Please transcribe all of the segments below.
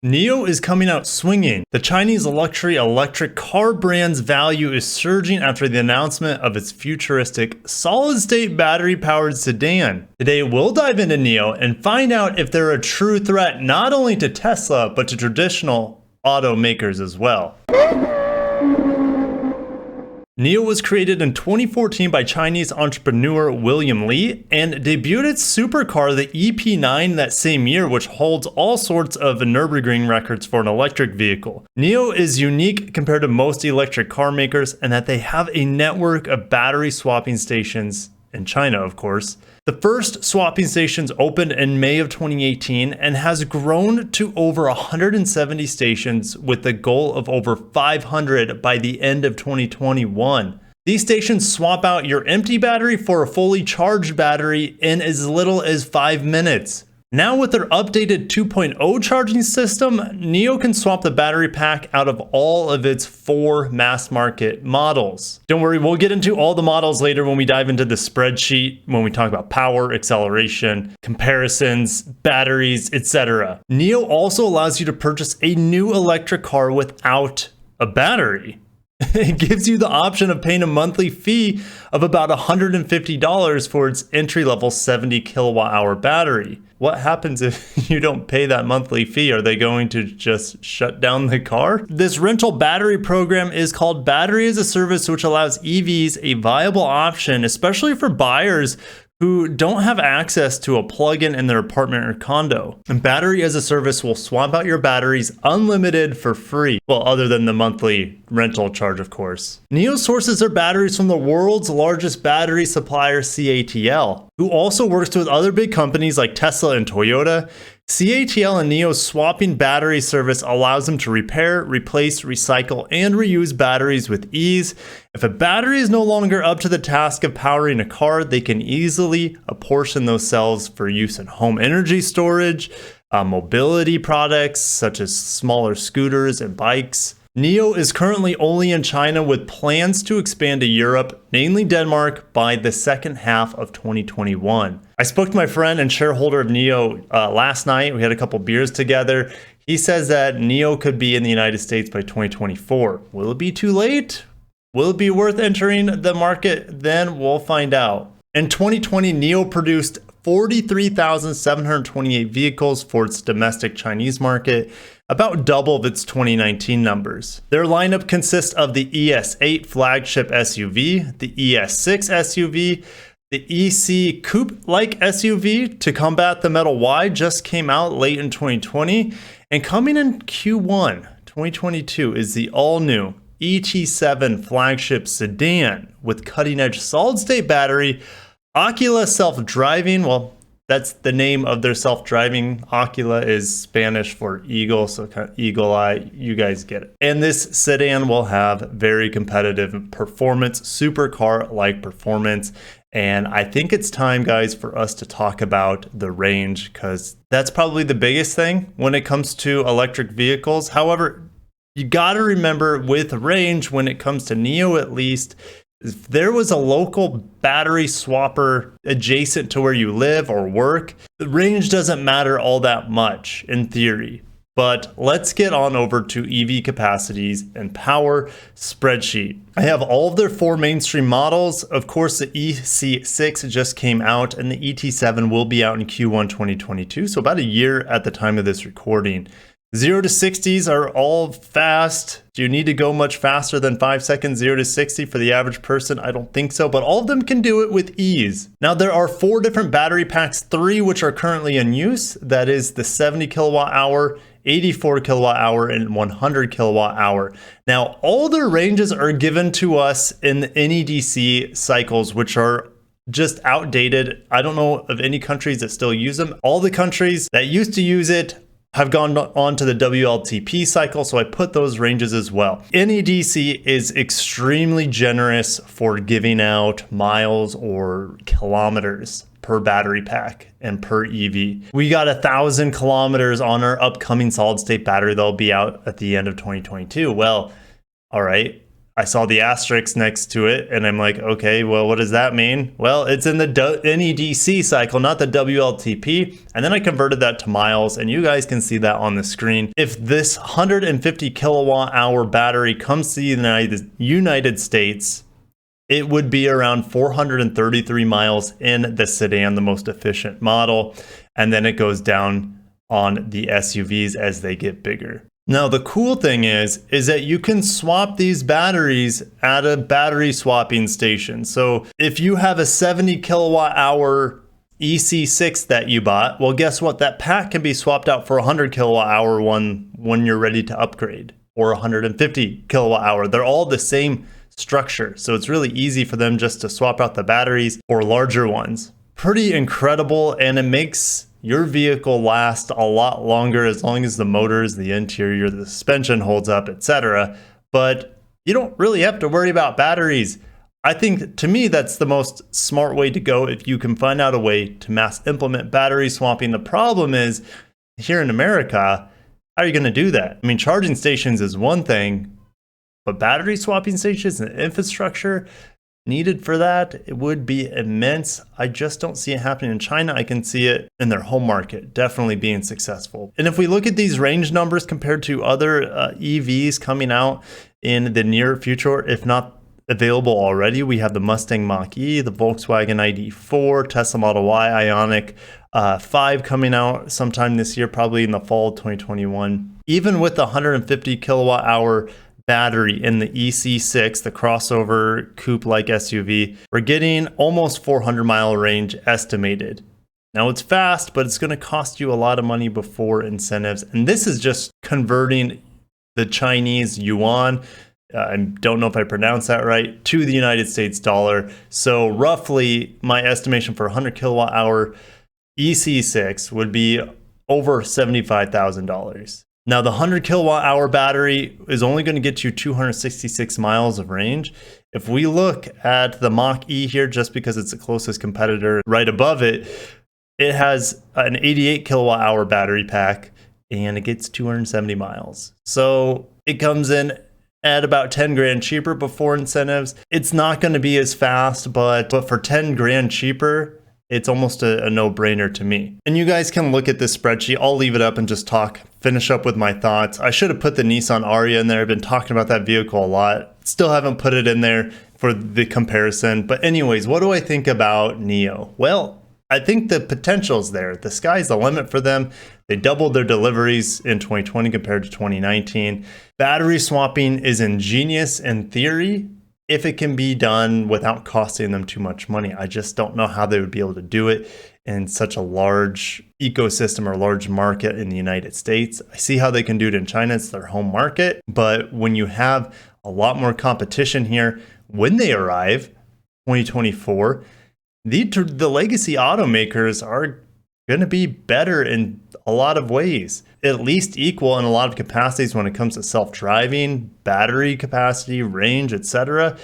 NIO is coming out swinging. The Chinese luxury electric car brand's value is surging after the announcement of its futuristic solid-state battery-powered sedan. Today, we'll dive into NIO and find out if they're a true threat not only to Tesla, but to traditional automakers as well. NIO was created in 2014 by Chinese entrepreneur William Li and debuted its supercar, the EP9, that same year, which holds all sorts of Nürburgring records for an electric vehicle. NIO is unique compared to most electric car makers in that they have a network of battery swapping stations in China, of course. The first swapping stations opened in May of 2018 and has grown to over 170 stations with the goal of over 500 by the end of 2021. These stations swap out your empty battery for a fully charged battery in as little as 5 minutes. Now with their updated 2.0 charging system, NIO can swap the battery pack out of all of its 4 mass market models. Don't worry, we'll get into all the models later when we dive into the spreadsheet, when we talk about power, acceleration, comparisons, batteries, etc. NIO also allows you to purchase a new electric car without a battery. It gives you the option of paying a monthly fee of about $150 for its entry-level 70 kilowatt hour battery. What happens if you don't pay that monthly fee? Are they going to just shut down the car? This rental battery program is called Battery as a Service, which allows EVs a viable option, especially for buyers who don't have access to a plug-in in their apartment or condo. And Battery as a Service will swap out your batteries unlimited for free. Well, other than the monthly rental charge, of course. NIO sources their batteries from the world's largest battery supplier, CATL, who also works with other big companies like Tesla and Toyota. CATL and NIO's swapping battery service allows them to repair, replace, recycle, and reuse batteries with ease. If a battery is no longer up to the task of powering a car, they can easily apportion those cells for use in home energy storage, mobility products such as smaller scooters and bikes. NIO is currently only in China with plans to expand to Europe, namely Denmark, by the second half of 2021. I spoke to my friend and shareholder of NIO last night. We had a couple beers together. He says that NIO could be in the United States by 2024. Will it be too late? Will it be worth entering the market? Then we'll find out. In 2020, NIO produced 43,728 vehicles for its domestic Chinese market, about double of its 2019 numbers. Their lineup consists of the ES8 flagship SUV, the ES6 SUV, the EC coupe-like SUV to combat the Model Y just came out late in 2020, and coming in Q1 2022 is the all-new ET7 flagship sedan with cutting-edge solid-state battery, Oculus self-driving, well, that's the name of their self-driving. Ocula is Spanish for eagle, so kind of eagle eye. You guys get it. And this sedan will have very competitive performance, supercar-like performance. And I think it's time, guys, for us to talk about the range, because that's probably the biggest thing when it comes to electric vehicles. However, you got to remember with range, when it comes to NIO at least, if there was a local battery swapper adjacent to where you live or work, the range doesn't matter all that much in theory. But let's get on over to EV capacities and power spreadsheet. I have all of their 4 mainstream models. Of course, the EC6 just came out and the ET7 will be out in Q1 2022, so about a year at the time of this recording. 0 to 60s are all fast. Do you need to go much faster than 5 seconds 0 to 60 for the average person? I don't think so, but all of them can do it with ease. Now there are 4 different battery packs, 3 which are currently in use. That is the 70 kilowatt hour, 84 kilowatt hour, and 100 kilowatt hour. Now all their ranges are given to us in the NEDC cycles, which are just outdated. I don't know of any countries that still use them. All the countries that used to use it have gone on to the WLTP cycle, so I put those ranges as well. NEDC is extremely generous for giving out miles or kilometers per battery pack and per EV. We got 1,000 kilometers on our upcoming solid state battery that'll be out at the end of 2022. Well, all right. I saw the asterisk next to it and I'm like, okay, well, what does that mean? Well, it's in the NEDC cycle, not the WLTP. And then I converted that to miles, and you guys can see that on the screen. If this 150 kilowatt hour battery comes to the United States, it would be around 433 miles in the sedan, the most efficient model. And then it goes down on the SUVs as they get bigger. Now, the cool thing is that you can swap these batteries at a battery swapping station. So if you have a 70 kilowatt hour EC6 that you bought, well, guess what? That pack can be swapped out for a 100 kilowatt hour one when you're ready to upgrade, or 150 kilowatt hour. They're all the same structure. So it's really easy for them just to swap out the batteries for larger ones. Pretty incredible, and it makes your vehicle last a lot longer as long as the motors, the interior, the suspension holds up, etc. But you don't really have to worry about batteries. I think, to me, that's the most smart way to go if you can find out a way to mass implement battery swapping. The problem is, here in America, how are you going to do that? I mean, charging stations is one thing, but battery swapping stations and infrastructure needed for that, it would be immense. I just don't see it happening in China. I can see it in their home market definitely being successful. And if we look at these range numbers compared to other EVs coming out in the near future, if not available already, we have the Mustang Mach-E, the Volkswagen ID4, Tesla Model Y, Ioniq 5 coming out sometime this year, probably in the fall of 2021. Even with the 150 kilowatt hour battery in the EC6, the crossover coupe-like SUV, we're getting almost 400-mile range estimated. Now, it's fast, but it's going to cost you a lot of money before incentives. And this is just converting the Chinese yuan, I don't know if I pronounced that right, to the United States dollar. So roughly, my estimation for 100 kilowatt hour EC6 would be over $75,000. Now, the 100 kilowatt hour battery is only going to get you 266 miles of range. If we look at the Mach-E here, just because it's the closest competitor right above it, it has an 88 kilowatt hour battery pack and it gets 270 miles. So it comes in at about 10 grand cheaper before incentives. It's not going to be as fast, but for 10 grand cheaper, it's almost a no-brainer to me. And you guys can look at this spreadsheet. I'll leave it up and just finish up with my thoughts. I should have put the Nissan Ariya in there. I've been talking about that vehicle a lot. Still haven't put it in there for the comparison. But anyways, what do I think about NIO? Well, I think the potential's there. The sky's the limit for them. They doubled their deliveries in 2020 compared to 2019. Battery swapping is ingenious in theory, if it can be done without costing them too much money. I just don't know how they would be able to do it in such a large ecosystem or large market in the United States. I see how they can do it in China. It's their home market. But when you have a lot more competition here, when they arrive, 2024, the legacy automakers are going to be better in a lot of ways, at least equal in a lot of capacities when it comes to self-driving, battery capacity, range, etc.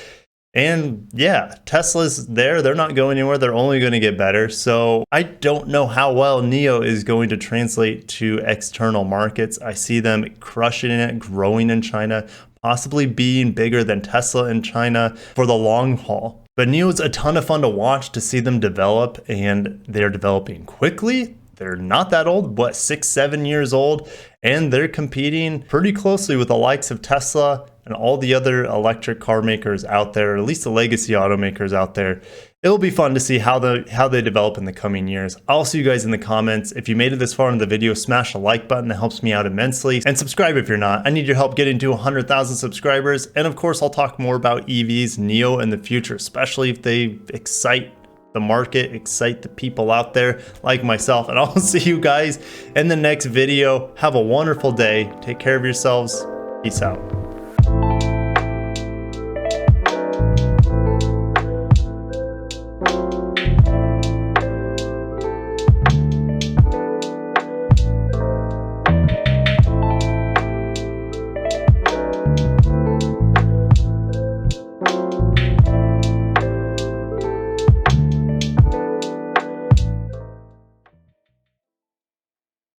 And yeah, Tesla's there. They're not going anywhere. They're only going to get better. So I don't know how well NIO is going to translate to external markets. I see them crushing it, growing in China, possibly being bigger than Tesla in China for the long haul. But NIO is a ton of fun to watch, to see them develop, and they're developing quickly. They're not that old, 6-7 years old, and they're competing pretty closely with the likes of Tesla and all the other electric car makers out there, at least the legacy automakers out there. It'll be fun to see how they develop in the coming years. I'll see you guys in the comments. If you made it this far in the video, smash the like button. That helps me out immensely. And subscribe if you're not. I need your help getting to 100,000 subscribers. And of course, I'll talk more about EVs, NIO in the future, especially if they excite the market, excite the people out there like myself. And I'll see you guys in the next video. Have a wonderful day. Take care of yourselves. Peace out.